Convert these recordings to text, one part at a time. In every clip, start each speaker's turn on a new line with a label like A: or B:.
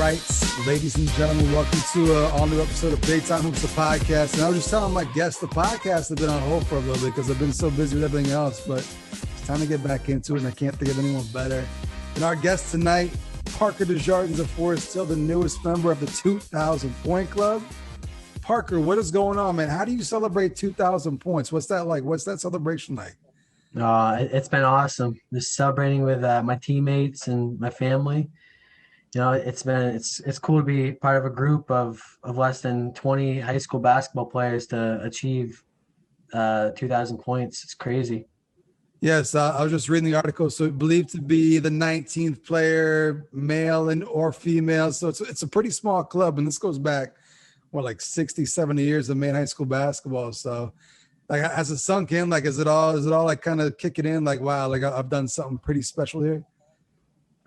A: right, ladies and gentlemen, welcome to an all-new episode of Daytime Hoops, the podcast. And I was just telling my guests the podcast has been on hold for a little bit because I've been so busy with everything else, but it's time to get back into it, and I can't think of anyone better. And our guest tonight, Parker Desjardins of Forest Hill, the newest member of the 2,000 Point Club. Parker, what is going on, man? How do you celebrate 2,000 points? What's that like? What's that celebration like?
B: It's been awesome. Just celebrating with my teammates and my family. It's cool to be part of a group of less than 20 high school basketball players to achieve 2,000 points. It's crazy.
A: Yes, I was just reading the article. So believed to be the 19th player, male and or female. So it's a pretty small club, and this goes back, like 60, 70 years of main high school basketball. So like, has it sunk in? Like, is it all like kind of kicking in? Like, wow, like I've done something pretty special here.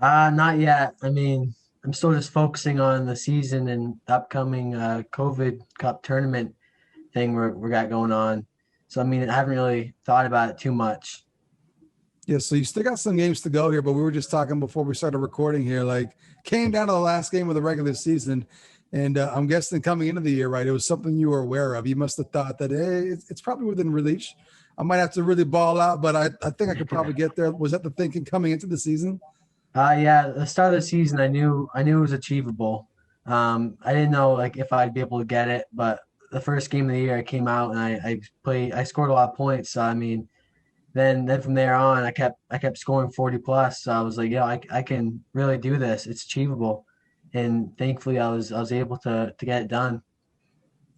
B: Not yet. I mean, I'm still just focusing on the season and the upcoming COVID Cup tournament thing we got going on. So, I mean, I haven't really thought about it too much.
A: Yeah, so you still got some games to go here, but we were just talking before we started recording here, like came down to the last game of the regular season. And I'm guessing coming into the year, right, it was something you were aware of. You must have thought that, hey, it's probably within reach. I might have to really ball out, but I think I could probably get there. Was that the thinking coming into the season?
B: Yeah, the start of the season, I knew it was achievable. I didn't know like if I'd be able to get it, but the first game of the year I came out and I scored a lot of points. So I mean, then from there on, I kept scoring 40 plus. So I was like, yeah, I can really do this. It's achievable, and thankfully I was able to get it done.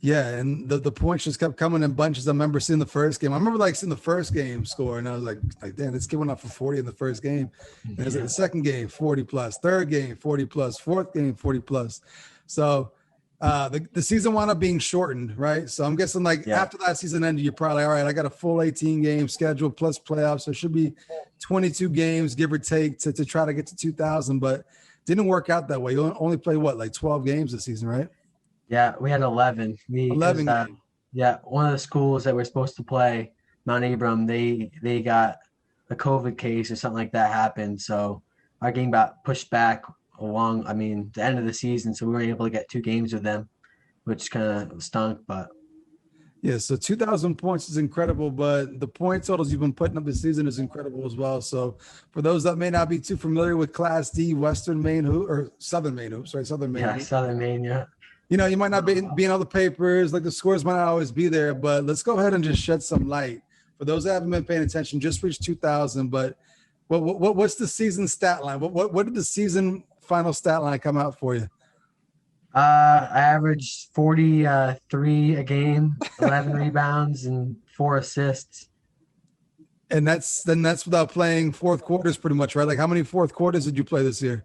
A: Yeah, and the points just kept coming in bunches. I remember seeing the first game. I remember like seeing the first game score, and I was like, damn, this kid went off for 40 in the first game. And it was like the second game, 40 plus, third game, 40 plus, fourth game, 40 plus. So the season wound up being shortened, right? So I'm guessing after that season ended, you're probably all right. I got a full 18 game schedule plus playoffs. So it should be 22 games, give or take, to try to get to 2,000, but didn't work out that way. You only play what, like 12 games this season, right?
B: Yeah, we had 11.
A: 11 games.
B: Yeah, one of the schools that we're supposed to play, Mount Abram, they got a COVID case or something like that happened. So our game got pushed back the end of the season. So we weren't able to get 2 games with them, which kind of stunk. But
A: yeah, so 2,000 points is incredible, but the point totals you've been putting up this season is incredible as well. So for those that may not be too familiar with Class D, Western Maine Hoop, or Southern Maine Hoops, right? Southern Maine.
B: Yeah, Southern Maine, yeah.
A: You know, you might not be in all the papers, like the scores might not always be there, but let's go ahead and just shed some light. For those that haven't been paying attention, just reached 2,000, but what's the season stat line? What did the season final stat line come out for you?
B: I averaged 43 a game, 11 rebounds, and 4 assists.
A: And that's without playing fourth quarters pretty much, right? Like how many fourth quarters did you play this year?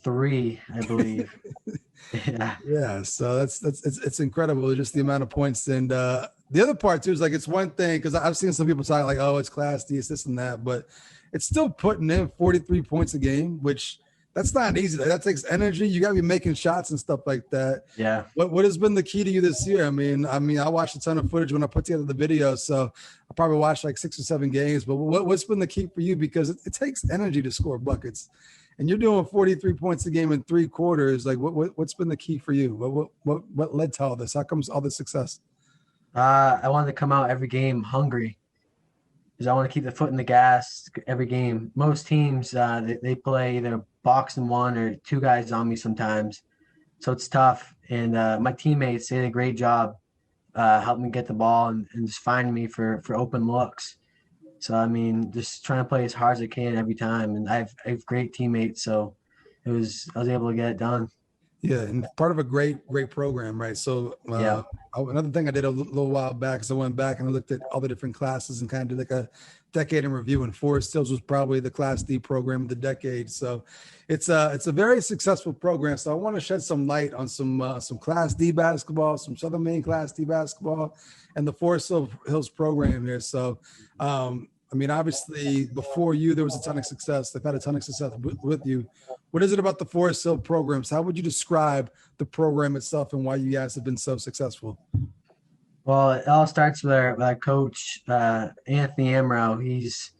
B: 3, I believe.
A: Yeah. So it's incredible, just the amount of points. And the other part too is like, it's one thing, because I've seen some people talk like, oh, it's Class D, it's this and that, but it's still putting in 43 points a game, which that's not easy. That takes energy. You got to be making shots and stuff like that.
B: Yeah.
A: What has been the key to you this year? I mean, I watched a ton of footage when I put together the video, so I probably watched like 6 or 7 games. But what's been the key for you? Because it takes energy to score buckets, and you're doing 43 points a game in 3 quarters. Like, what's been the key for you? What led to all this? How comes all this success?
B: I wanted to come out every game hungry, because I want to keep the foot in the gas every game. Most teams, they play either box and 1 or 2 guys on me sometimes, so it's tough. And my teammates, they did a great job helping me get the ball and just finding me for open looks. So I mean, just trying to play as hard as I can every time. And I have great teammates, so I was able to get it done.
A: Yeah, and part of a great program, right? So another thing I did a little while back is I went back and I looked at all the different classes and kind of did like a decade in review, and Forest Hills was probably the Class D program of the decade. So it's a very successful program. So I want to shed some light on some Class D basketball, some Southern Maine Class D basketball, and the Forest Hills program here. So I mean, obviously, before you, there was a ton of success. They've had a ton of success with you. What is it about the Forest Hill programs? How would you describe the program itself and why you guys have been so successful?
B: Well, it all starts with our coach, Anthony Amro. He's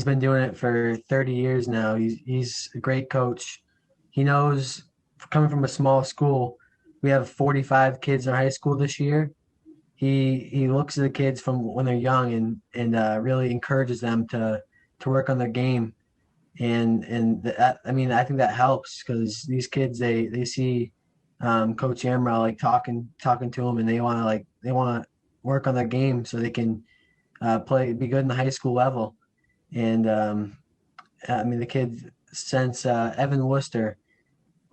B: been doing it for 30 years now. He's a great coach. He knows coming from a small school, we have 45 kids in high school this year. He looks at the kids from when they're young and really encourages them to work on their game. And that, I mean, I think that helps because these kids they see Coach Amrell like talking to them, and they want to work on their game so they can be good in the high school level. And I mean, the kids since Evan Worcester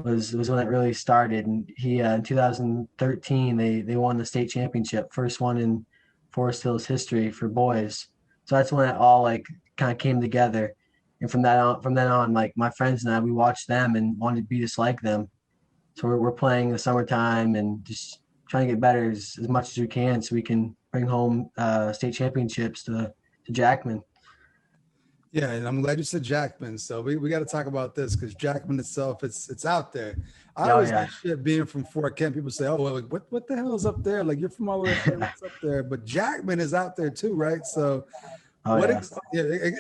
B: was when it really started, and he in 2013 they won the state championship, first one in Forest Hills history for boys. So that's when it all like kind of came together. And from then on, like my friends and I, we watched them and wanted to be just like them. So we're playing in the summertime and just trying to get better as much as we can so we can bring home state championships to Jackman.
A: Yeah, and I'm glad you said Jackman. So we got to talk about this because Jackman itself, it's out there. I
B: Oh
A: always
B: yeah.
A: get shit being from Fort Kent. People say, "Oh, well, like, what the hell is up there? Like you're from all the way up there. What's up there?" But Jackman is out there too, right? So
B: Oh yeah.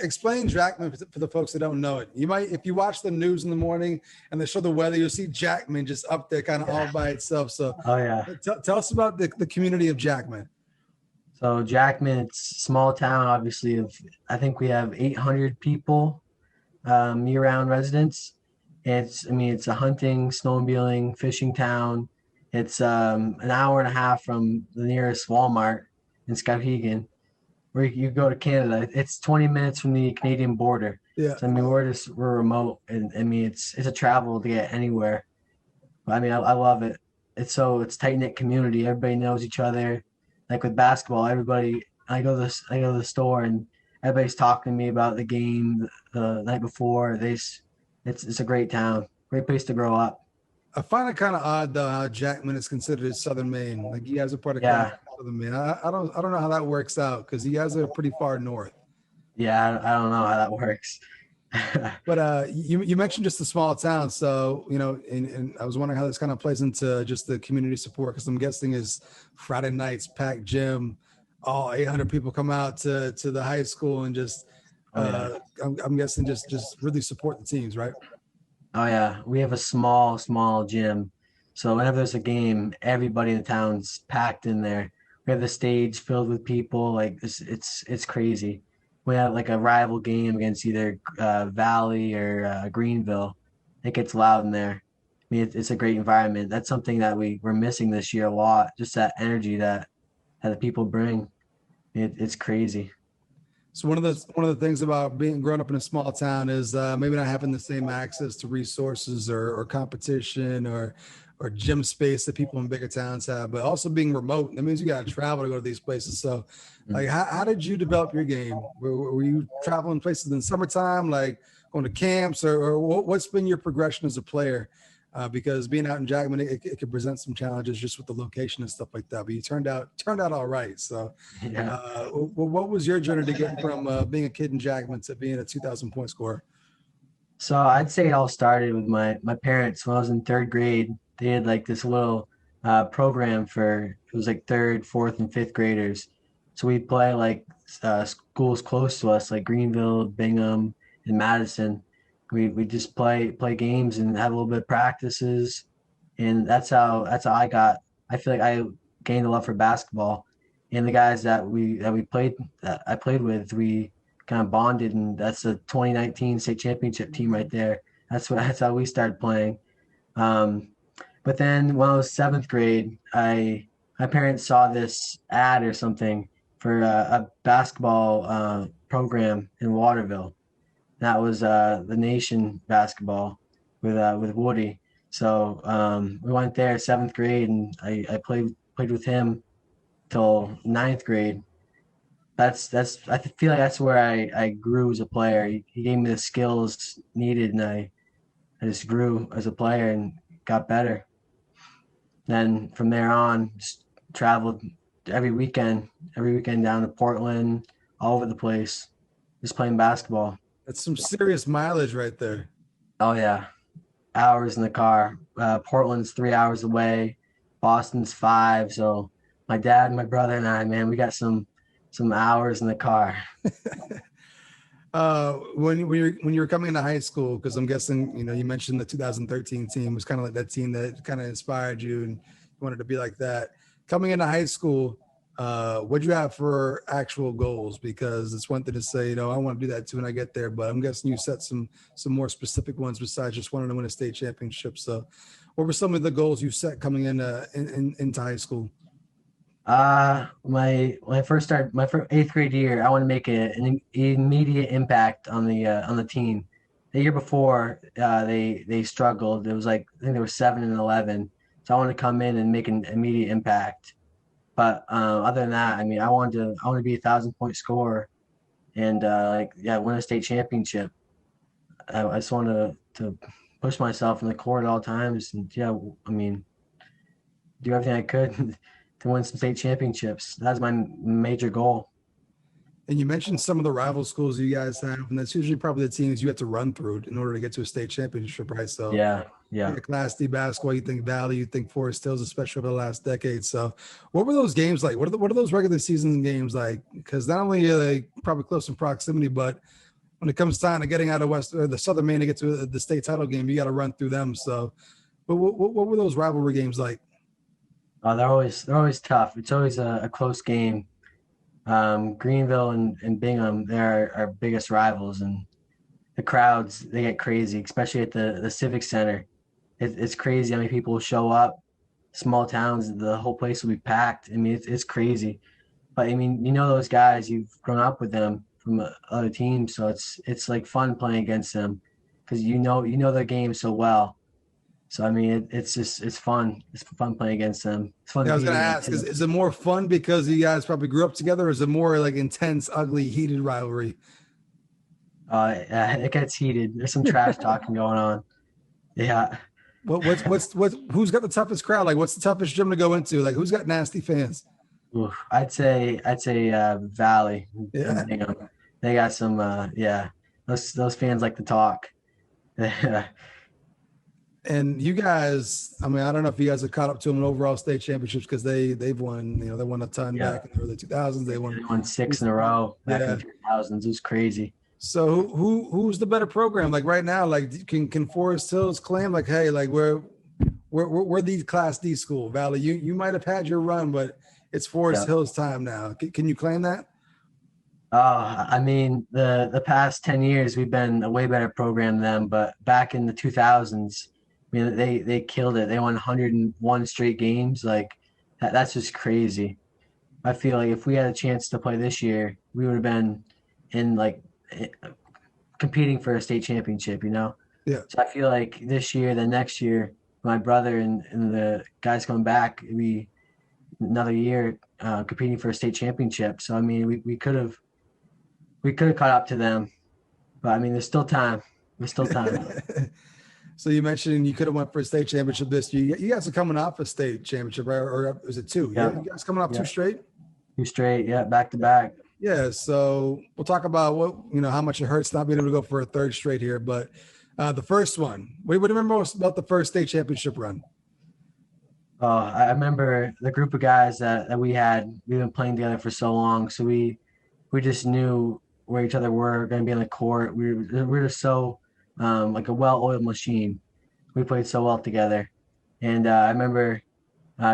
A: explain Jackman for the folks that don't know it. You might, if you watch the news in the morning and they show the weather, you'll see Jackman just up there, kind of all by itself. So
B: Oh yeah.
A: tell us about the community of Jackman.
B: So Jackman, it's a small town, obviously. I think we have 800 people, year-round residents. I mean, it's a hunting, snowmobiling, fishing town. It's an hour and a half from the nearest Walmart in Skowhegan, where you go to Canada. It's 20 minutes from the Canadian border.
A: Yeah.
B: So I mean, we're remote, and I mean, it's a travel to get anywhere. But I mean, I love it. It's tight knit community. Everybody knows each other. Like with basketball, everybody. I go to the store and everybody's talking to me about the game the night before. It's a great town, great place to grow up.
A: I find it kind of odd though how Jackman is considered Southern Maine. Like you guys are part of
B: Yeah,
A: Southern Maine. I don't know how that works out because you guys are pretty far north.
B: yeah. I don't know how that works.
A: But you mentioned just a small town, so you know, and I was wondering how this kind of plays into just the community support because I'm guessing is Friday nights packed gym, all 800 people come out to the high school and just
B: Oh yeah.
A: I'm guessing just really support the teams, right?
B: Oh yeah, we have a small gym. So whenever there's a game, everybody in the town's packed in there. We have the stage filled with people. Like it's crazy. We have like a rival game against either Valley or Greenville. It gets loud in there. I mean, it's a great environment. That's something that we're missing this year a lot. Just that energy that the people bring. It's crazy.
A: So one of the things about being grown up in a small town is maybe not having the same access to resources or competition or gym space that people in bigger towns have, but also being remote. That means you got to travel to go to these places. So, like, how did you develop your game? Were you traveling places in summertime, like going to camps, or what's been your progression as a player? Because being out in Jackman, it could present some challenges just with the location and stuff like that. But you turned out all right. So,
B: Yeah.
A: what was your journey to get from being a kid in Jackman to being a 2,000 point scorer?
B: So I'd say it all started with my parents when I was in third grade. They had like this little program for it was like third, fourth, and fifth graders. So we'd play like schools close to us, like Greenville, Bingham, and Madison. We just play games and have a little bit of practices, and that's how I got. I feel like I gained a love for basketball, and the guys that I played with, we kind of bonded, and that's the 2019 state championship team right there. That's how we started playing. Um, but then when I was seventh grade, I my parents saw this ad or something for a basketball program in Waterville. That was the Nation basketball with Woody. So we went there seventh grade, and I played with him till ninth grade. That's I feel like that's where I grew as a player. He gave me the skills needed, and I just grew as a player and got better. Then from there on, just traveled every weekend down to Portland, all over the place, just playing basketball.
A: That's some serious mileage right there.
B: Oh yeah, hours in the car. Portland's 3 hours away. Boston's five. So my dad, my brother, and I, man, we got some hours in the car.
A: When you were coming into high school, because I'm guessing, you mentioned the 2013 team was kind of like that team that kind of inspired you and you wanted to be like that. Coming into high school, what'd you have for actual goals? Because it's one thing to say, I want to do that too when I get there, but I'm guessing you set some more specific ones besides just wanting to win a state championship. So what were some of the goals you set coming into high school?
B: When I first started my first eighth grade year, I want to make an immediate impact on the team. The year before, they struggled. It was like I think they were 7-11, so I wanted to come in and make an immediate impact. But other than that, I mean, I want to be 1,000 point scorer and win a state championship. I just want to push myself in the court at all times, and I mean, do everything I could to win some state championships. That's my major goal.
A: And you mentioned some of the rival schools you guys have, and that's usually probably the teams you have to run through in order to get to a state championship, right? So
B: Yeah.
A: Class D basketball, you think Valley, you think Forest Hills, especially over the last decade. So what were those games like? What are those regular season games like? Because not only are they probably close in proximity, but when it comes time to getting out of West or the Southern Maine to get to the state title game, you got to run through them. So, but what were those rivalry games like?
B: They're always tough. It's always a close game. Greenville and Bingham, they're our biggest rivals, and the crowds, they get crazy, especially at the Civic Center. It's crazy how many people show up. Small towns, the whole place will be packed. I mean, it's crazy. But I mean, those guys, you've grown up with them from other teams, so it's like fun playing against them because you know their game so well. So I mean, it's fun. It's fun playing against them. It's fun.
A: Yeah, I was going to ask, is it more fun because you guys probably grew up together, or is it more like intense, ugly, heated rivalry?
B: Yeah, it gets heated. There's some trash talking going on. Yeah.
A: Who's got the toughest crowd? Like, what's the toughest gym to go into? Like, who's got nasty fans?
B: Oof. I'd say Valley.
A: Yeah.
B: They got some. Yeah. Those fans like to talk.
A: And you guys, I mean, I don't know if you guys have caught up to them in overall state championships because they've won, they won a ton back in the early 2000s. They won
B: 6 in a row back in the 2000s. It was crazy.
A: So who's the better program? Like right now, like can Forest Hills claim like, hey, like we're the Class D school, Valley. You might have had your run, but it's Forest Hills time now. Can you claim that?
B: I mean, the past 10 years we've been a way better program than them, but back in the 2000s, I mean, they killed it. They won 101 straight games. Like that's just crazy. I feel like if we had a chance to play this year, we would have been in like competing for a state championship,
A: Yeah.
B: So I feel like this year, the next year, my brother and the guys coming back, we another year competing for a state championship. So I mean, we could have caught up to them, but I mean, there's still time. There's still time.
A: So you mentioned you could have went for a state championship this year. You guys are coming off a state championship, right? Or is it two? Yeah. You guys coming off two straight?
B: 2 straight, yeah, back to back.
A: Yeah, so we'll talk about how much it hurts not being able to go for a third straight here. But the first one, what do you remember most about the first state championship run?
B: I remember the group of guys that we've been playing together for so long. So we just knew where each other were going to be on the court. We were just so like a well-oiled machine. We played so well together. And I remember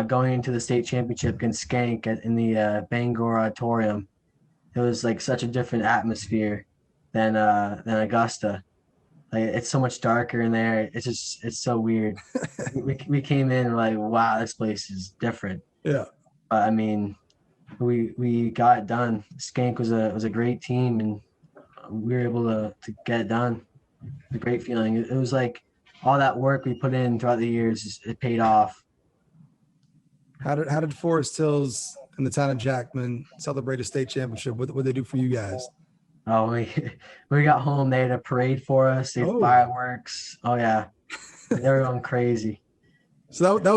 B: going into the state championship against Skank in the Bangor Auditorium. It was like such a different atmosphere than Augusta. Like it's so much darker in there. It's so weird. we came in like, wow, this place is different.
A: Yeah.
B: I mean, we got it done. Skank was a great team, and we were able to get it done. A great feeling. It was like all that work we put in throughout the years, it paid off.
A: How did Forest Hills and the town of Jackman celebrate a state championship? What did they do for you guys?
B: Oh, we got home. They had a parade for us. They had fireworks. Oh yeah, they were going crazy.
A: So that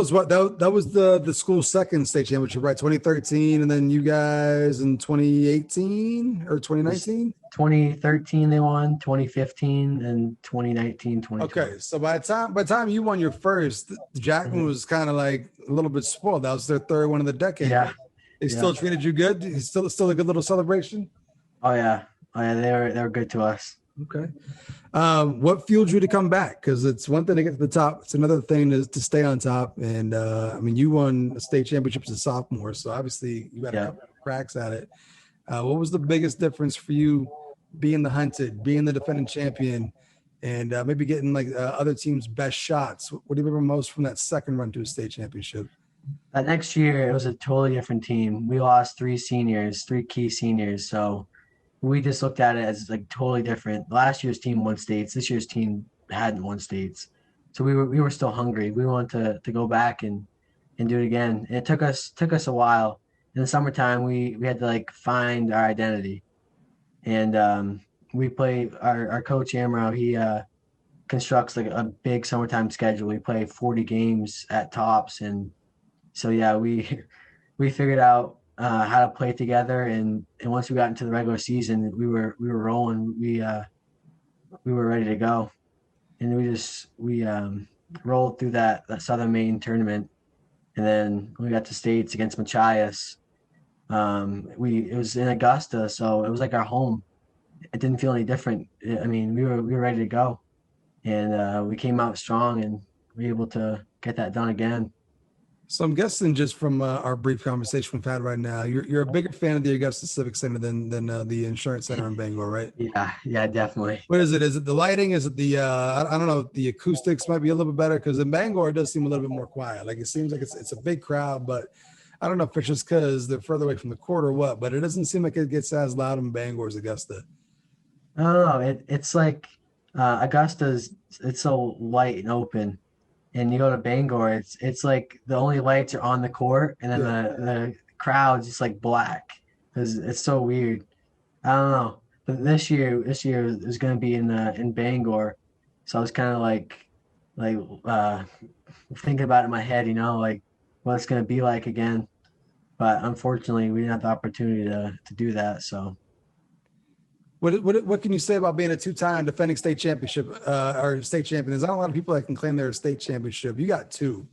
A: was the school's second state championship, right? 2013, and then you guys in 2018 or 2019?
B: 2013 they won, 2015, and 2019, 2020.
A: Okay, so by the time you won your first, Jackman was kind of like a little bit spoiled. That was their third one of the decade.
B: Yeah.
A: They still treated you good? It's still a good little celebration?
B: Oh yeah. Oh yeah, they were good to us.
A: Okay. What fueled you to come back? Because it's one thing to get to the top. It's another thing to stay on top. And I mean, you won a state championship as a sophomore, so obviously you had a
B: Yeah.
A: couple of cracks at it. What was the biggest difference for you being the hunted, being the defending champion, and maybe getting like other teams' best shots? What do you remember most from that second run to a state championship?
B: That next year, it was a totally different team. We lost three key seniors. So we just looked at it as like totally different. Last year's team won states. This year's team hadn't won states. So we were still hungry. We wanted to go back and do it again. And it took us a while. In the summertime, we had to like find our identity. And we play our coach Amro, he constructs like a big summertime schedule. We play 40 games at tops, and so yeah, we we figured out how to play together, and once we got into the regular season, we were rolling. We were ready to go, and we rolled through that Southern Maine tournament, and then when we got to states against Machias. It was in Augusta, so it was like our home. It didn't feel any different. I mean, we were ready to go, and we came out strong, and we were able to get that done again.
A: So I'm guessing just from our brief conversation we've had right now, you're a bigger fan of the Augusta Civic Center than the Insurance Center in Bangor, right?
B: Yeah, yeah, definitely.
A: What is it? Is it the lighting? Is it the I don't know, the acoustics might be a little bit better because in Bangor it does seem a little bit more quiet. Like it seems like it's a big crowd, but I don't know if it's just because they're further away from the court or what, but it doesn't seem like it gets as loud in Bangor as Augusta.
B: I don't know. It's like Augusta's. It's so light and open, and you go to Bangor. It's like the only lights are on the court, and then
A: Yeah.
B: the crowd's just like black because it's so weird. I don't know. But this year is going to be in Bangor, so I was kind of like thinking about it in my head, like what it's going to be like again. But unfortunately, we didn't have the opportunity to do that. So
A: What can you say about being a two-time defending state championship or state champion? There's not a lot of people that can claim they're a state championship. You got two.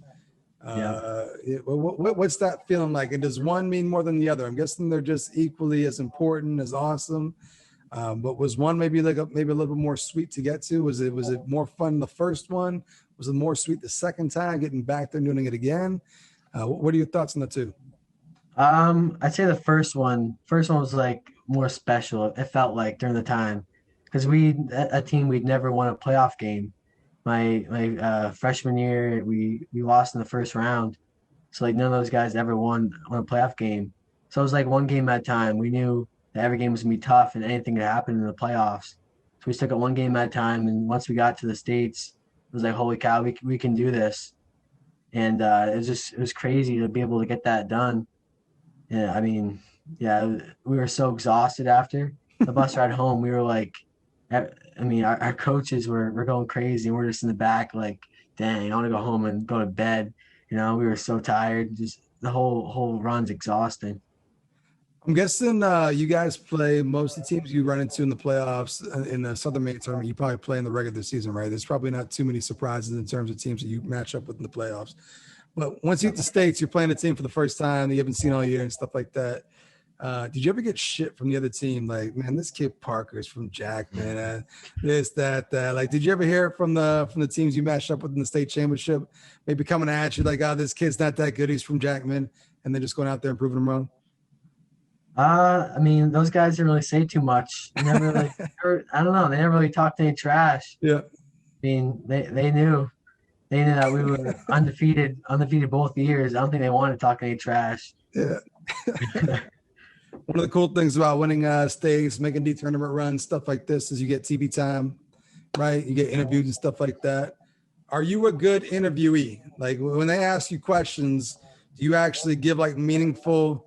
B: yeah.
A: What's that feeling like? And does one mean more than the other? I'm guessing they're just equally as important, as awesome. But was one maybe maybe a little bit more sweet to get to? Was it more fun the first one? Was it more sweet the second time, getting back there and doing it again? What are your thoughts on the two?
B: I'd say the first one was like more special. It felt like during the time because a team we'd never won a playoff game. My freshman year, we lost in the first round, so like none of those guys ever won a playoff game. So it was like one game at a time. We knew that every game was gonna be tough and anything could happen in the playoffs. So we took it one game at a time, and once we got to the states, it was like holy cow, we can do this. And it was crazy to be able to get that done. Yeah, I mean, yeah, we were so exhausted after the bus ride home. We were like, I mean, our coaches were going crazy, and we're just in the back, like, dang, I want to go home and go to bed. We were so tired. Just the whole run's exhausting.
A: I'm guessing you guys play most of the teams you run into in the playoffs in the Southern Maine tournament. You probably play in the regular season, right? There's probably not too many surprises in terms of teams that you match up with in the playoffs. But once you hit the states, you're playing a team for the first time that you haven't seen all year and stuff like that. Did you ever get shit from the other team? Like, man, this kid Parker is from Jackman, this, that. Like, did you ever hear it from the teams you matched up with in the state championship? Maybe coming at you like, oh, this kid's not that good. He's from Jackman, and then just going out there and proving them wrong.
B: I mean, those guys didn't really say too much. They never really, I don't know. They never really talked any trash.
A: Yeah.
B: I mean, they knew that we were undefeated both years. I don't think they wanted to talk any trash.
A: Yeah. One of the cool things about winning states, making D tournament runs, stuff like this, is you get TV time, right? You get interviews and stuff like that. Are you a good interviewee? Like when they ask you questions, do you actually give like meaningful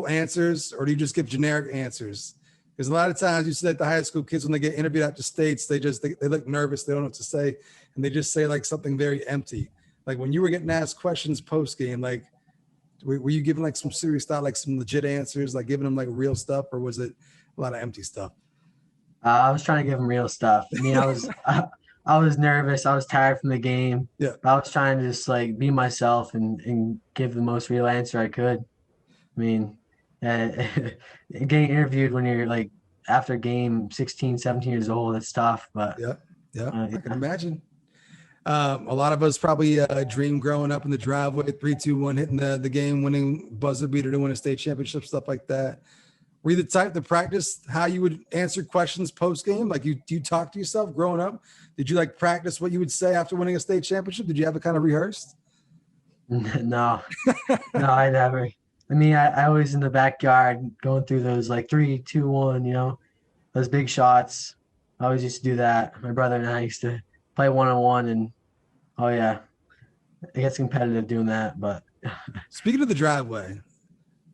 A: answers, or do you just give generic answers? Because a lot of times you see that the high school kids, when they get interviewed at the states, they look nervous. They don't know what to say. And they just say like something very empty. Like when you were getting asked questions post game, like, were you giving like some serious thought, like some legit answers, like giving them like real stuff, or was it a lot of empty stuff?
B: I was trying to give them real stuff. I mean, I was nervous. I was tired from the game.
A: Yeah.
B: I was trying to just like be myself and give the most real answer I could. I mean, getting interviewed when you're like after game 16, 17 years old, it's tough. But
A: Yeah, yeah, I can
B: yeah,
A: imagine. A lot of us probably dream growing up in the driveway, 3-2-1, hitting the game-winning buzzer beater to win a state championship, stuff like that. Were you the type to practice how you would answer questions post game? Like do you talk to yourself growing up? Did you like practice what you would say after winning a state championship? Did you have it kind of rehearsed?
B: no, no, I never. I mean, I was in the backyard going through those like 3, 2, 1, those big shots. I always used to do that. My brother and I used to play 1-on-1, and oh yeah, it gets competitive doing that. But
A: Speaking of the driveway,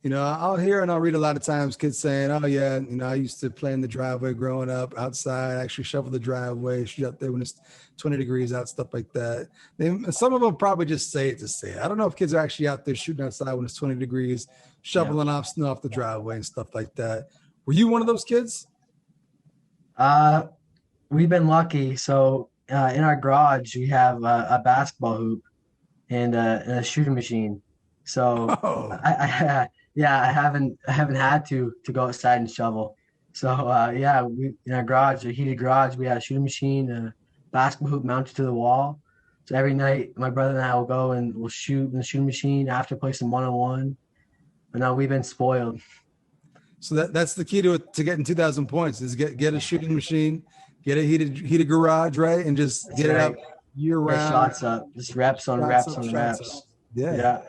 A: I'll hear and I'll read a lot of times kids saying, "Oh yeah, I used to play in the driveway growing up outside. Actually, shovel the driveway, shoot out there when it's 20 degrees out, stuff like that." Some of them probably just say it to say it. I don't know if kids are actually out there shooting outside when it's 20 degrees,
B: yeah.
A: shoveling off snow off the driveway and stuff like that. Were you one of those kids?
B: Uh, we've been lucky. So in our garage, we have a basketball hoop and a shooting machine. So
A: Oh,
B: yeah, I haven't had to go outside and shovel. So yeah, we in our garage, a heated garage, we had a shooting machine, a basketball hoop mounted to the wall. So every night, my brother and I will go and we'll shoot in the shooting machine after play some 1-on-1. But now we've been spoiled.
A: so that's the key to it, to getting 2,000 points is get a shooting machine, get a heated garage, right, and just
B: That's
A: get it up
B: right.
A: year
B: Get
A: round.
B: shots up, just reps on
A: Shots
B: reps
A: up,
B: on
A: shots up.
B: reps.
A: Yeah.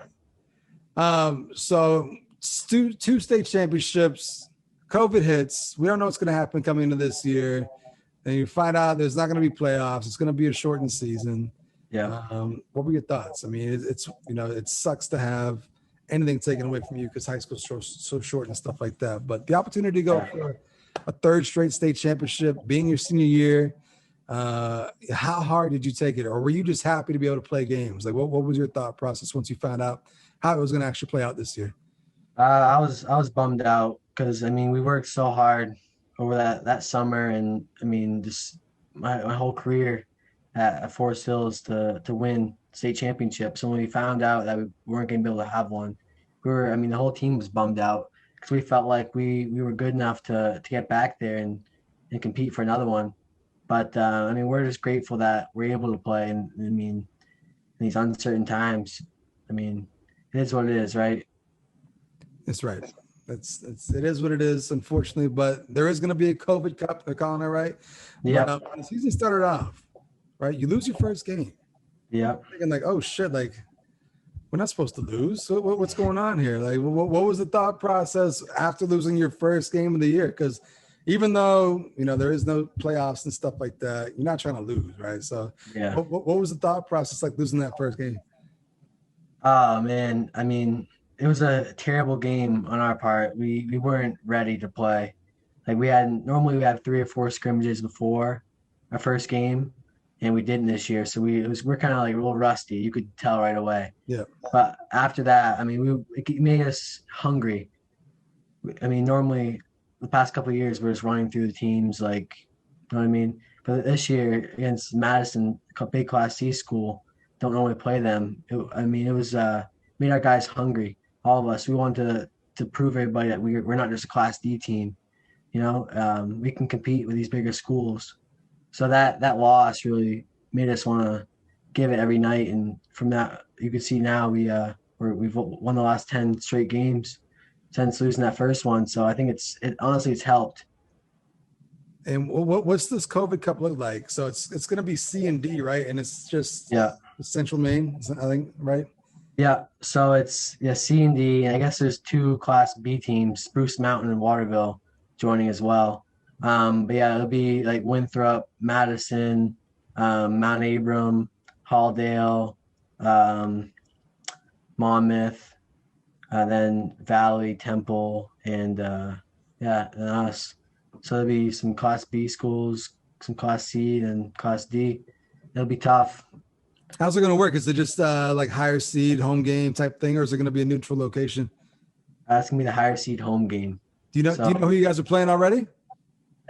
B: Yeah,
A: So two state championships, COVID hits. We don't know what's going to happen coming into this year. And you find out there's not going to be playoffs. It's going to be a shortened season.
B: yeah,
A: What were your thoughts? I mean, it's it sucks to have anything taken away from you because high school's so short and stuff like that. But the opportunity to go
B: yeah.
A: for a third straight state championship, being your senior year, how hard did you take it, or were you just happy to be able to play games? Like, what was your thought process once you found out how it was going to actually play out this year?
B: I was bummed out because I mean we worked so hard over that summer, and I mean just my whole career at Forest Hills to win state championships. So when we found out that we weren't going to be able to have one, I mean the whole team was bummed out because we felt like we were good enough to get back there and compete for another one. But I mean we're just grateful that we're able to play, and I mean in these uncertain times, I mean it is what it is, right?
A: That's right. It is what it is, unfortunately. But there is going to be a COVID Cup. They're calling it, right? But
B: Yeah,
A: when the season started off, right, you lose your first game.
B: yeah.
A: Thinking like, oh shit, like we're not supposed to lose. So what's going on here? Like, what was the thought process after losing your first game of the year? Because even though there is no playoffs and stuff like that, you're not trying to lose, right? So,
B: Yeah.
A: what was the thought process like losing that first game?
B: Oh man, I mean, it was a terrible game on our part. We weren't ready to play. Like we have 3 or 4 scrimmages before our first game, and we didn't this year. So we're kind of like a little rusty. You could tell right away.
A: Yeah,
B: But after that, I mean, it made us hungry. I mean, normally the past couple of years we're just running through the teams, like, you know what I mean. But this year against Madison, a big Class C school, don't normally play them. I mean, it was made our guys hungry. All of us, we wanted to prove everybody that we're not just a Class D team. We can compete with these bigger schools. So that loss really made us want to give it every night. And from that, you can see now we've won the last 10 straight games since losing that first one. So I think honestly it's helped.
A: and what's this COVID Cup look like? So it's going to be C and D, right? And it's just
B: Yeah.
A: Central Maine, I think, right?
B: Yeah. So it's C and D, and I guess there's 2 Class B teams, Spruce Mountain and Waterville, joining as well. But yeah, it'll be like Winthrop, Madison, Mount Abram, Halldale, um, Monmouth, then Valley, Temple, and and us. So there'll be some Class B schools, some Class C, and Class D. It'll be tough.
A: How's it going to work? Is it just like higher seed home game type thing, or is it going to be a neutral location?
B: It's gonna be the higher seed home game.
A: Do you know? Do you
B: So
A: know who you guys are playing already?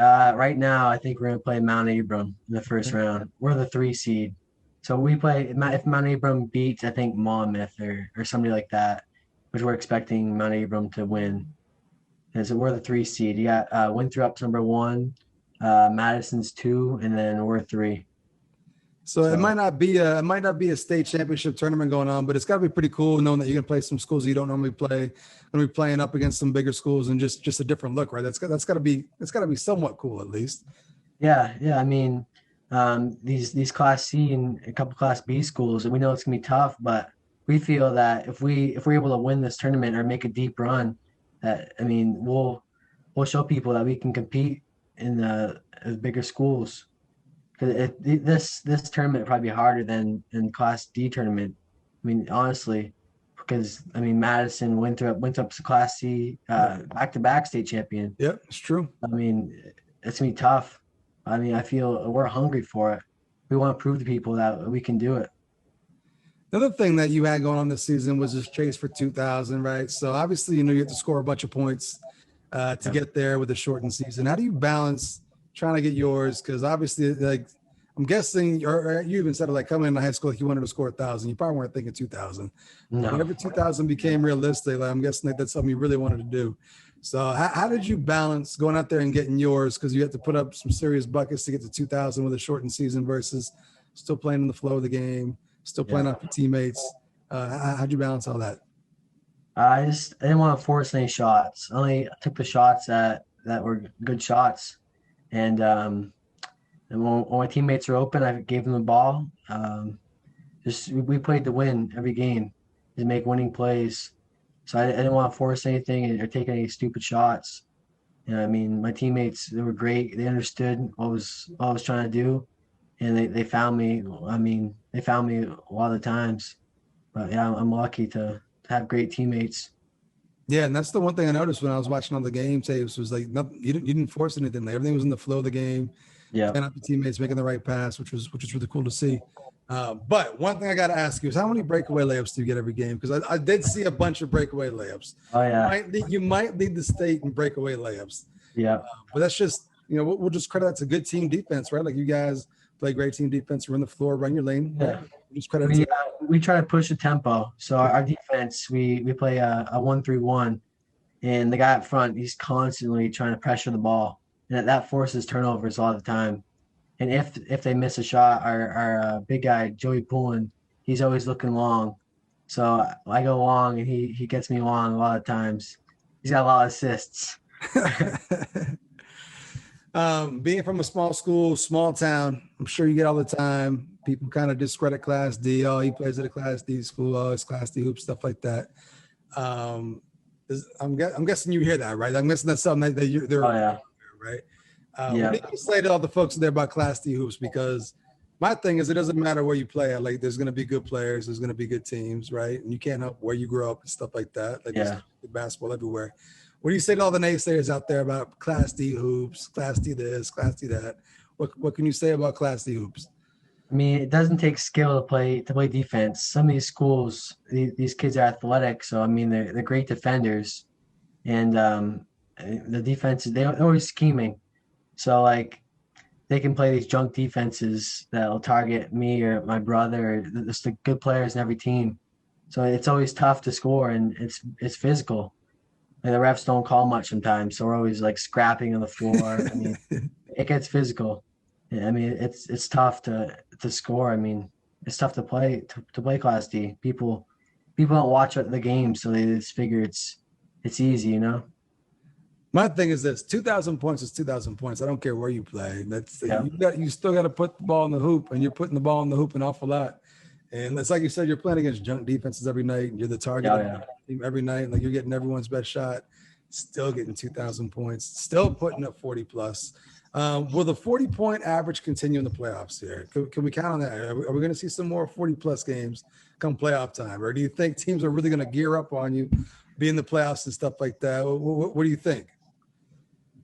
B: right now, I think we're gonna play Mount Abram in the first round. We're the 3 seed, so we play if Mount Abram beats, I think Monmouth or somebody like that, which we're expecting Mount Abram to win. Because we're the 3 seed. You got Winthrop's number 1, Madison's 2, and then we're 3.
A: So it might not be a state championship tournament going on, but it's got to be pretty cool knowing that you're gonna play some schools you don't normally play, and be playing up against some bigger schools and just a different look, right? That's got to be somewhat cool at least.
B: Yeah, yeah. I mean, these Class C and a couple Class B schools, and we know it's gonna be tough, but we feel that if we're able to win this tournament or make a deep run, that I mean, we'll show people that we can compete in the bigger schools. Because this tournament would probably be harder than Class D tournament. I mean, honestly, because I mean Madison Winthrop's a Class C back-to-back state champion.
A: Yeah, it's true.
B: I mean, it's gonna be tough. I mean, I feel we're hungry for it. We want to prove to people that we can do it.
A: Another thing that you had going on this season was this chase for 2,000, right? So obviously, you have to score a bunch of points to get there with a shortened season. How do you balance trying to get yours? Because obviously, like I'm guessing, or you even said it, like coming into high school, like you wanted to score 1,000. You probably weren't thinking 2,000.
B: No.
A: Whenever 2,000 became realistic, like I'm guessing that's something you really wanted to do. So how did you balance going out there and getting yours? Because you have to put up some serious buckets to get to 2,000 with a shortened season versus still playing in the flow of the game, still playing off your teammates. How'd you balance all that?
B: I didn't want to force any shots. I only took the shots that were good shots, and when my teammates were open, I gave them the ball. We played to win every game, to make winning plays. So I didn't want to force anything or take any stupid shots. I mean, my teammates, they were great. They understood what I was trying to do, and they found me. I mean, they found me a lot of the times. But yeah, I'm lucky to have great teammates.
A: Yeah, and that's the one thing I noticed when I was watching all the game tapes was like nothing, you didn't force anything. Like, everything was in the flow of the game.
B: Yeah.
A: And up your teammates making the right pass, which was really cool to see. But one thing I got to ask you is how many breakaway layups do you get every game? Because I did see a bunch of breakaway layups.
B: Oh yeah.
A: You might lead the state in breakaway layups.
B: Yeah.
A: But that's just we'll just credit that to good team defense, right? Like you guys play great team defense, run the floor, run your lane.
B: Yeah.
A: Just credit
B: we try to push the tempo. So our defense, we play a 1-3-1, and the guy up front, he's constantly trying to pressure the ball, and that forces turnovers all the time. And if they miss a shot, our big guy Joey Poulin, he's always looking long. So I go long, and he gets me long a lot of times. He's got a lot of assists.
A: Being from a small school, small town, I'm sure you get all the time. People kind of discredit Class D. Oh, he plays at a Class D school. Oh, it's Class D hoops, stuff like that. I'm guessing you hear that, right? I'm guessing that's something that they're right. What do you say to all the folks there about Class D hoops? Because my thing is, it doesn't matter where you play at. Like, there's going to be good players, there's going to be good teams, right? And you can't help where you grow up and stuff like that. Like, there's basketball everywhere. What do you say to all the naysayers out there about Class D hoops, Class D this, Class D that? What can you say about Class D hoops?
B: I mean, it doesn't take skill to play defense. Some of these schools, these kids are athletic, so I mean, they're great defenders, and the defenses, they're always scheming. So like, they can play these junk defenses that'll target me or my brother, or just the good players in every team. So it's always tough to score, and it's physical. And the refs don't call much sometimes, so we're always like scrapping on the floor. I mean, it gets physical. I mean, it's tough to score. I mean, it's tough to play Class D. People don't watch the game, so they just figure it's easy,
A: My thing is this: 2,000 points is 2,000 points. I don't care where you play. You still got to put the ball in the hoop, and you're putting the ball in the hoop an awful lot. And it's like you said, you're playing against junk defenses every night. You're the target of the team every night. Like, you're getting everyone's best shot, still getting 2,000 points, still putting up 40 plus. Will the 40-point average continue in the playoffs here? Can we count on that? Are we going to see some more 40-plus games come playoff time? Or do you think teams are really going to gear up on you, be in the playoffs and stuff like that? What do you think?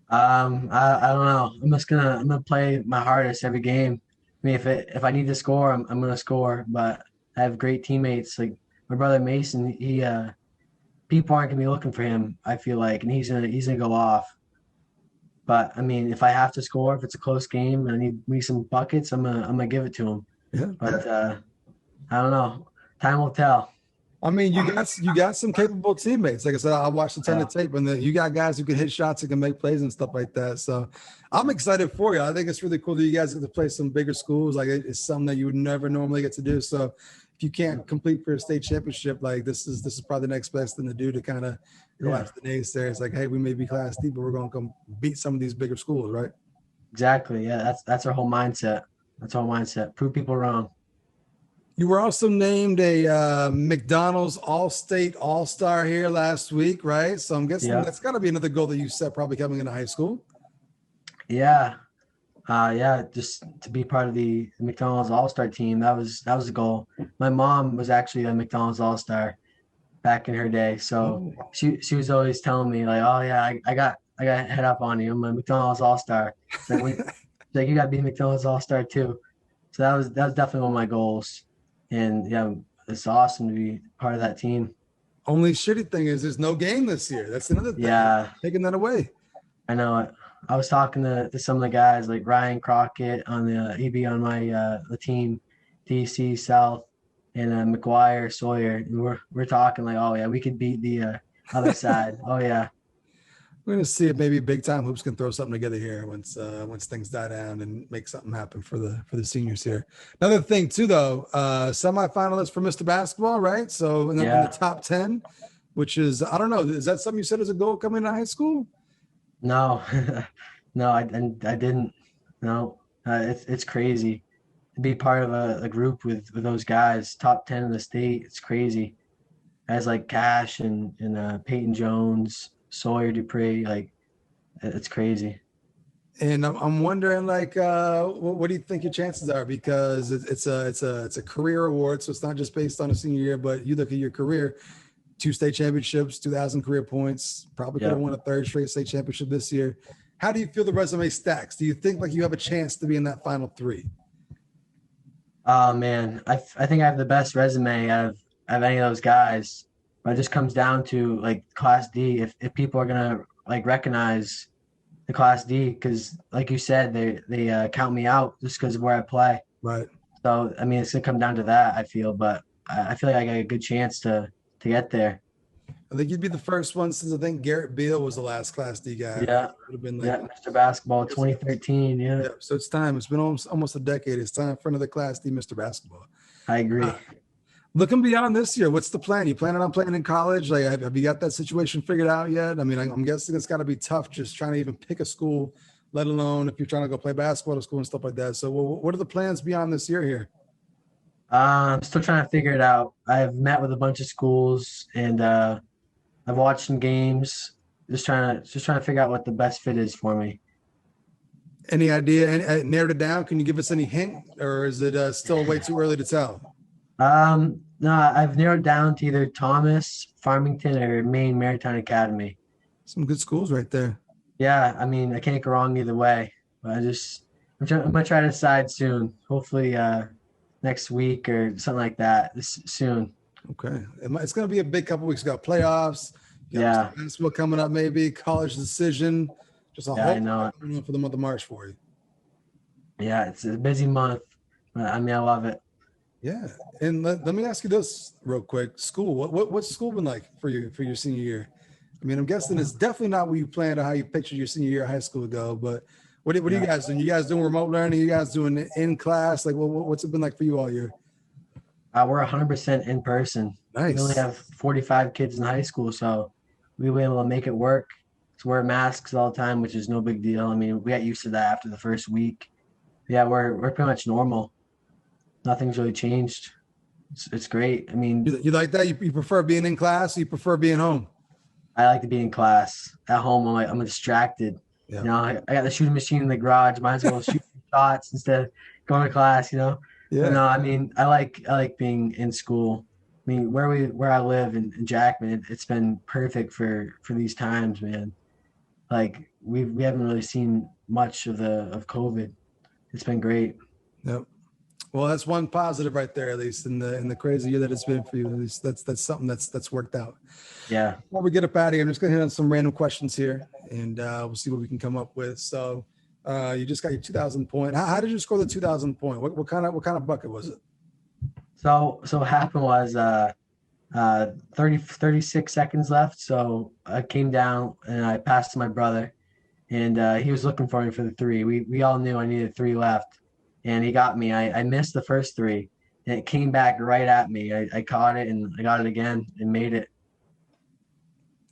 B: I don't know. I'm gonna play my hardest every game. I mean, if I need to score, I'm gonna score. But I have great teammates like my brother Mason. People aren't gonna be looking for him, I feel like, and he's gonna go off. But I mean, if I have to score, if it's a close game and I need some buckets, I'm gonna give it to him. Yeah. But I don't know. Time will tell.
A: I mean, you got some capable teammates. Like I said, I watched a ton of tape, and you got guys who can hit shots and can make plays and stuff like that. So I'm excited for you. I think it's really cool that you guys get to play some bigger schools. Like it's something that you would never normally get to do. So if you can't compete for a state championship, like this is probably the next best thing to do to kind of go after the naysayers. Like, hey, we may be Class D, but we're going to come beat some of these bigger schools, right?
B: Exactly. Yeah, that's our whole mindset. That's our mindset. Prove people wrong.
A: You were also named a McDonald's All-State All-Star here last week, right? So I'm guessing that's got to be another goal that you set probably coming into high school.
B: Yeah. Just to be part of the McDonald's All-Star team. That was the goal. My mom was actually a McDonald's All-Star back in her day. So she was always telling me like, oh yeah, I got head up on you. I'm a McDonald's All-Star. Like you got to be McDonald's All-Star too. So that was definitely one of my goals. And yeah, it's awesome to be part of that team.
A: Only shitty thing is there's no game this year. That's another thing.
B: Yeah.
A: Taking that away.
B: I know it. I was talking to some of the guys like Ryan Crockett on the on my the team, DC South, and McGuire Sawyer. And we're talking like, oh yeah, we could beat the other side. Oh yeah.
A: We're gonna see if maybe Big Time Hoops can throw something together here once things die down and make something happen for the seniors here. Another thing too, though, semifinalists for Mr. Basketball, right? So in the top 10, which is I don't know, is that something you said as a goal coming into high school?
B: No, no, I didn't. No, it's crazy to be part of a group with those guys, top 10 in the state. It's crazy. Guys like Cash and Peyton Jones. Sawyer Dupree, like it's crazy.
A: And I'm wondering, like, what do you think your chances are? Because it's a career award, so it's not just based on a senior year, but you look at your career, 2 state championships, 2,000 career points, probably could have won a 3rd straight state championship this year. How do you feel the resume stacks? Do you think like you have a chance to be in that final 3?
B: Oh man, I think I have the best resume out of any of those guys. But it just comes down to like Class D. If people are gonna like recognize the Class D, because like you said, they count me out just because of where I play.
A: Right.
B: So I mean, it's gonna come down to that. I feel, but I feel like I got a good chance to get there.
A: I think you'd be the first one since I think Garrett Beal was the last Class D guy.
B: Yeah.
A: Would have been like,
B: Mr. Basketball 2013. Yeah.
A: So it's time. It's been almost a decade. It's time for another Class D Mr. Basketball.
B: I agree.
A: Looking beyond this year, what's the plan? You planning on playing in college? Like, have you got that situation figured out yet? I mean, I'm guessing it's got to be tough just trying to even pick a school, let alone if you're trying to go play basketball at school and stuff like that. So what are the plans beyond this year here?
B: I'm still trying to figure it out. I've met with a bunch of schools and I've watched some games, just trying to figure out what the best fit is for me.
A: Any idea? And narrowed it down? Can you give us any hint, or is it still way too early to tell?
B: No, I've narrowed down to either Thomas, Farmington, or Maine Maritime Academy.
A: Some good schools right there.
B: Yeah, I mean, I can't go wrong either way. But I'm gonna try to decide soon. Hopefully, next week or something like that. Soon.
A: Okay, it's gonna be a big couple weeks. Got playoffs. Got basketball coming up, maybe college decision. Just a whole
B: I know
A: for the month of March for you.
B: Yeah, it's a busy month. I mean, I love it.
A: Yeah, and let me ask you this real quick. School, what's school been like for your senior year? I mean, I'm guessing it's definitely not what you planned or how you pictured your senior year of high school to go. But what are you guys doing? You guys doing remote learning? You guys doing it in class? Like, what's it been like for you all year?
B: We're 100% in person.
A: Nice.
B: We only have 45 kids in high school, so we were able to make it work. To wear masks all the time, which is no big deal. I mean, we got used to that after the first week. Yeah, we're pretty much normal. Nothing's really changed. It's great. I mean,
A: you like that? You prefer being in class? Or you prefer being home?
B: I like to be in class. At home, I'm distracted.
A: Yeah.
B: You know, I got the shooting machine in the garage. Might as well shoot shots instead of going to class. You know.
A: Yeah.
B: But no, I mean, I like being in school. I mean, where I live in Jackman, it's been perfect for these times, man. Like we haven't really seen much of COVID. It's been great.
A: Yep. Well, that's one positive right there, at least in the crazy year that it's been for you. At least that's something that's worked out.
B: Yeah.
A: Before we get up out of here, I'm just gonna hit on some random questions here, and we'll see what we can come up with. So, you just got your 2,000 point. How did you score the 2,000 point? What kind of bucket was it?
B: So what happened was I 36 seconds left. So I came down and I passed to my brother, and he was looking for me for the three. We all knew I needed three left, and he got me. I missed the first three, and it came back right at me. I caught it and I got it again and made it.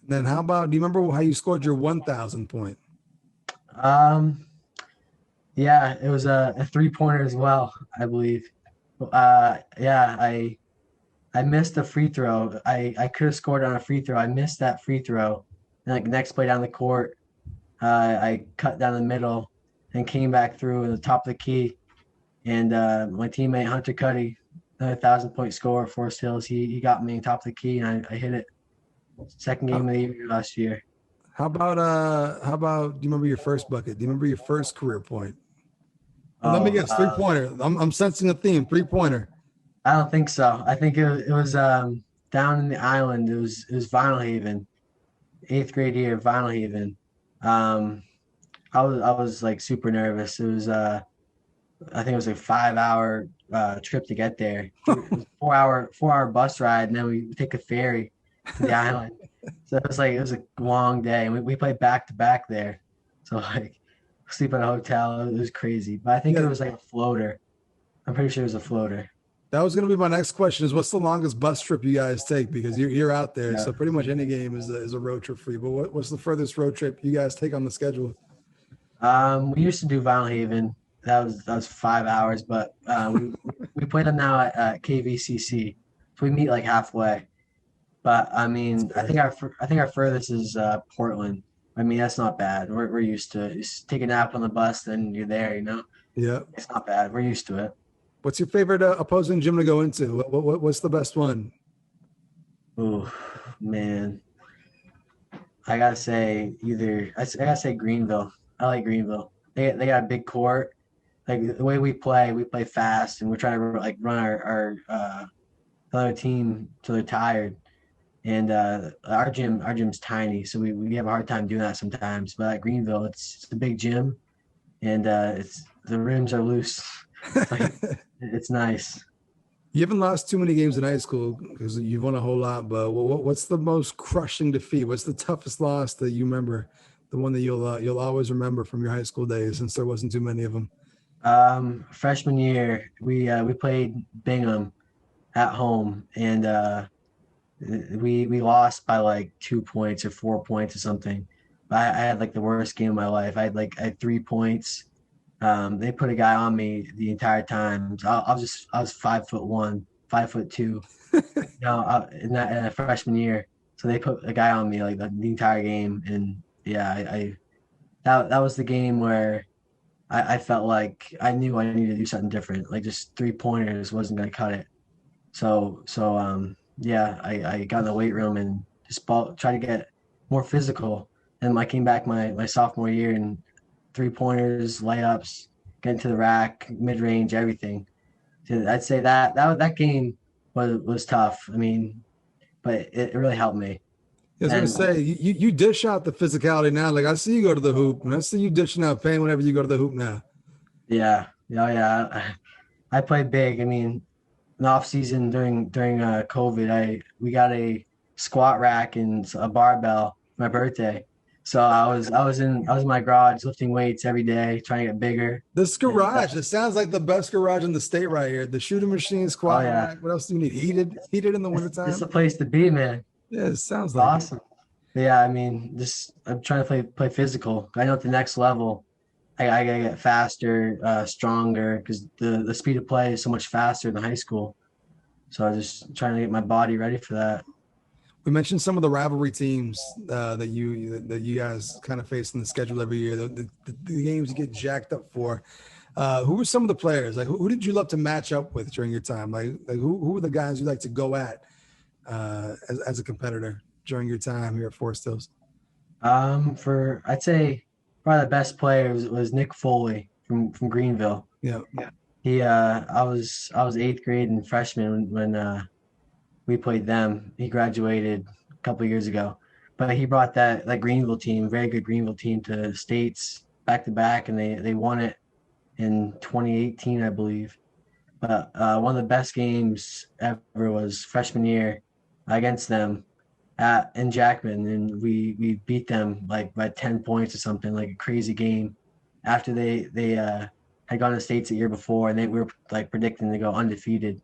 A: Then how about, do you remember how you scored your 1,000 point?
B: Um, yeah, it was a 3-pointer as well, I believe. Yeah, I missed a free throw. I could have scored on a free throw. I missed that free throw. And like next play down the court, I cut down the middle and came back through in the top of the key. And my teammate Hunter Cuddy, another 1,000-point scorer, Forest Hills, he got me in top of the key and I hit it. Second game of the year last year.
A: Do you remember your first bucket? Do you remember your first career point? Well, let me
B: Oh,
A: guess, 3-pointer. I'm sensing a theme, 3-pointer.
B: I don't think so. I think it was down in the island. It was Vinyl Haven, eighth grade year, Vinyl Haven. Um, I was like super nervous. It was I think it was a 5 hour trip to get there. It was 4 hour bus ride, and then we take a ferry to the island. So it was a long day. And we played back to back there. So like sleep at a hotel. It was crazy. But I think it
A: Yeah,
B: was like a floater. I'm pretty sure it was a floater.
A: that was going to be my next question is what's the longest bus trip you guys take? Because you're out there.
B: Yeah.
A: So pretty much any game is a road trip for you. But what's the furthest road trip you guys take on the schedule?
B: We used to do Vinyl Haven. That was 5 hours, but we play them now at KVCC. So we meet like halfway. But I
A: That's
B: mean,
A: great.
B: I think our furthest is Portland. I mean, that's not bad. We're used to it. Just take a nap on the bus, then you're there.
A: Yeah.
B: It's not bad. We're used to it.
A: What's your favorite opposing gym to go into? What's the best one?
B: Oh man, I gotta say I gotta say Greenville. I like Greenville. They got a big court. Like the way we play fast, and we're trying to like run our other team till they're tired. And our gym's tiny, so we have a hard time doing that sometimes. But at Greenville, it's a big gym, and it's the rims are loose. Like it's nice.
A: You haven't lost too many games in high school because you've won a whole lot. But what's the most crushing defeat? What's the toughest loss that you remember? The one that you'll always remember from your high school days, since there wasn't too many of them.
B: Freshman year, we played Bingham at home, and we lost by like 2 points or 4 points or something. But I had like the worst game of my life. I had 3 points. They put a guy on me the entire time. So I was 5'1", 5'2", in that freshman year. So they put a guy on me like the entire game, and yeah, that was the game where I felt like I knew I needed to do something different. Like just 3 pointers wasn't gonna cut it. Yeah, I got in the weight room and just try to get more physical. And I came back my sophomore year and 3 pointers, layups, getting to the rack, mid range, everything. So I'd say that game was tough. I mean, but it really helped me.
A: I was gonna
B: And
A: say you dish out the physicality now. Like I see you go to the hoop, and I see you dishing out pain whenever you go to the hoop now.
B: yeah, yeah. I played big. I mean, in the off season during COVID, we got a squat rack and a barbell for my birthday. So I was in my garage lifting weights every day, trying to get bigger.
A: This
B: And
A: garage, it sounds like the best garage in the state right here. The shooting machine,
B: oh
A: squat
B: yeah,
A: rack. What else do you need? Heated in the
B: it's
A: wintertime?
B: the place to be, man.
A: Yeah, it sounds like it.
B: Awesome. Yeah, I mean, just I'm trying to play physical. I know at the next level, I gotta get faster, stronger, because the speed of play is so much faster than high school. So I'm just trying to get my body ready for that.
A: We mentioned some of the rivalry teams that you guys kind of face in the schedule every year. The games you get jacked up for. Who were some of the players? Like who did you love to match up with during your time? Like who were the guys you like to go at as a competitor during your time here at Forest Hills?
B: For I'd say probably the best player was Nick Foley from Greenville.
A: Yeah.
B: I was eighth grade and freshman when we played them. He graduated a couple of years ago, but he brought that Greenville team, very good Greenville team, to states back to back, and they won it in 2018, I believe. But one of the best games ever was freshman year. against them in Jackman, and we beat them like by 10 points or something, like a crazy game. After they had gone to states the year before, and they were like predicting to go undefeated.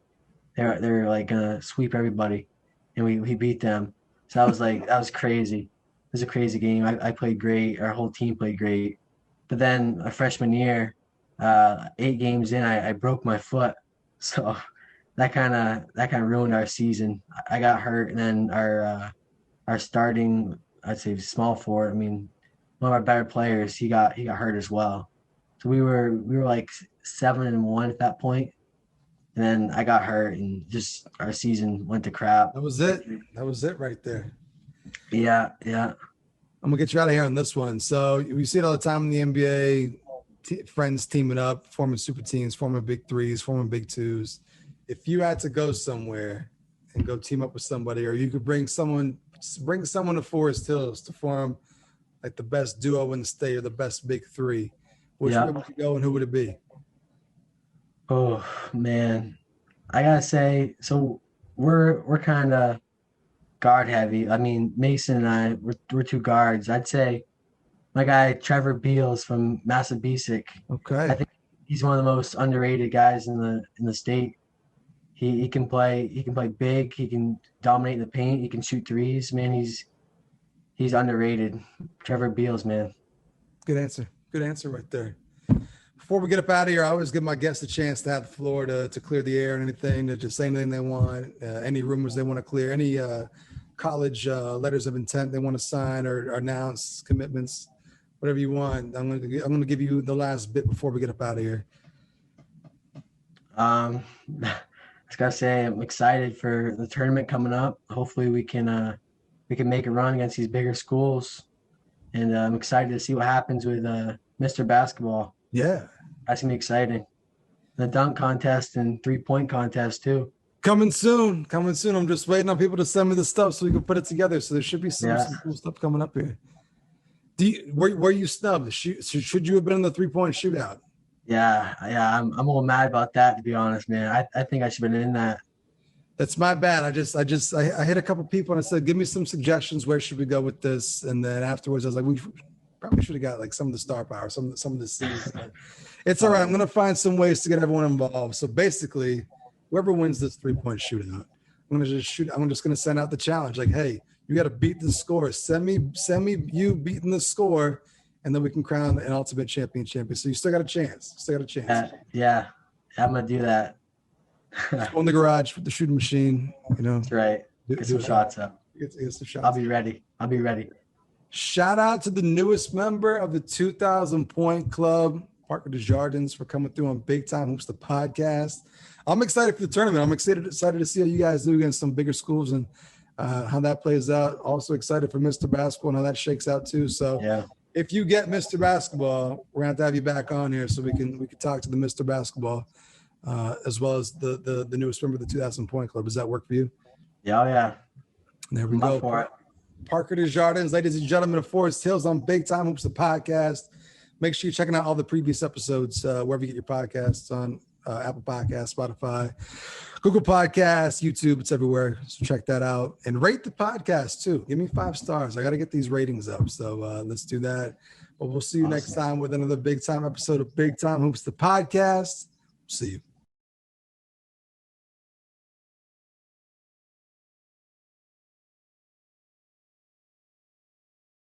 B: They're like gonna sweep everybody, and we beat them. So that was crazy. It was a crazy game. I played great. Our whole team played great. But then a freshman year, 8 games in, I broke my foot. So that kind of ruined our season. I got hurt, and then our starting, I'd say small forward. I mean, one of our better players, he got hurt as well. So we were like 7-1 at that point, and then I got hurt, and just our season went to crap.
A: That was it. That was it right there.
B: Yeah, yeah.
A: I'm gonna get you out of here on this one. So we see it all the time in the NBA, friends teaming up, forming super teams, forming big threes, forming big twos. If you had to go somewhere and go team up with somebody, or you could bring someone to Forest Hills to form like the best duo in the state or the best big three, which way would you go and who would it be?
B: Oh man, I gotta say, so we're kind of guard heavy. I mean, Mason and we're two guards. I'd say my guy Trevor Beals from Massabesic. I
A: Okay.
B: think he's one of the most underrated guys in the state. He can play big. He can dominate in the paint. He can shoot threes. Man, he's underrated. Trevor Beals, man.
A: Good answer. Good answer right there. Before we get up out of here, I always give my guests a chance to have the floor to clear the air and anything, to just say anything they want, any rumors they want to clear, any college letters of intent they want to sign or announce, commitments, whatever you want. I'm gonna give you the last bit before we get up out of here.
B: I just gotta say I'm excited for the tournament coming up. Hopefully we can make a run against these bigger schools, and I'm excited to see what happens with Mr. Basketball.
A: Yeah.
B: That's gonna be exciting. The dunk contest and 3-point contest too.
A: Coming soon. Coming soon. I'm just waiting on people to send me the stuff so we can put it together. So there should be some cool stuff coming up here. Were you snubbed? Should you have been in the 3-point shootout?
B: Yeah. I'm a little mad about that, to be honest, man. I think I should have been in that.
A: That's my bad. I hit a couple people and I said, give me some suggestions. Where should we go with this? And then afterwards, I was like, we probably should have got like some of the star power, some of the scenes. It's all right. I'm gonna find some ways to get everyone involved. So basically, whoever wins this 3-point shootout, I'm just gonna send out the challenge. Like, hey, you got to beat the score. Send me you beating the score, and then we can crown an ultimate champion. So you still got a chance.
B: Yeah. I'm gonna do that.
A: Go in the garage with the shooting machine.
B: That's right. Get some shots up.
A: Get some shots.
B: I'll be ready.
A: Shout out to the newest member of the 2,000 Point Club, Parker Desjardins, for coming through on Big Time Hoops, the podcast. I'm excited for the tournament. I'm excited to see how you guys do against some bigger schools and how that plays out. Also excited for Mr. Basketball and how that shakes out too. So
B: Yeah.
A: if you get Mr. Basketball, we're gonna have you back on here so we can talk to the Mr. Basketball as well as the newest member of the 2,000 Point Club. Does that work for you?
B: Yeah. Yeah.
A: There we go.
B: For it.
A: Parker Desjardins, ladies and gentlemen of Forest Hills on Big Time Hoops, the podcast. Make sure you're checking out all the previous episodes wherever you get your podcasts on Apple Podcasts, Spotify, Google Podcasts, YouTube. It's everywhere. So check that out and rate the podcast too. Give me 5 stars. I got to get these ratings up. So let's do that. But we'll see you next time with another Big Time episode of Big Time Hoops, the podcast. See you.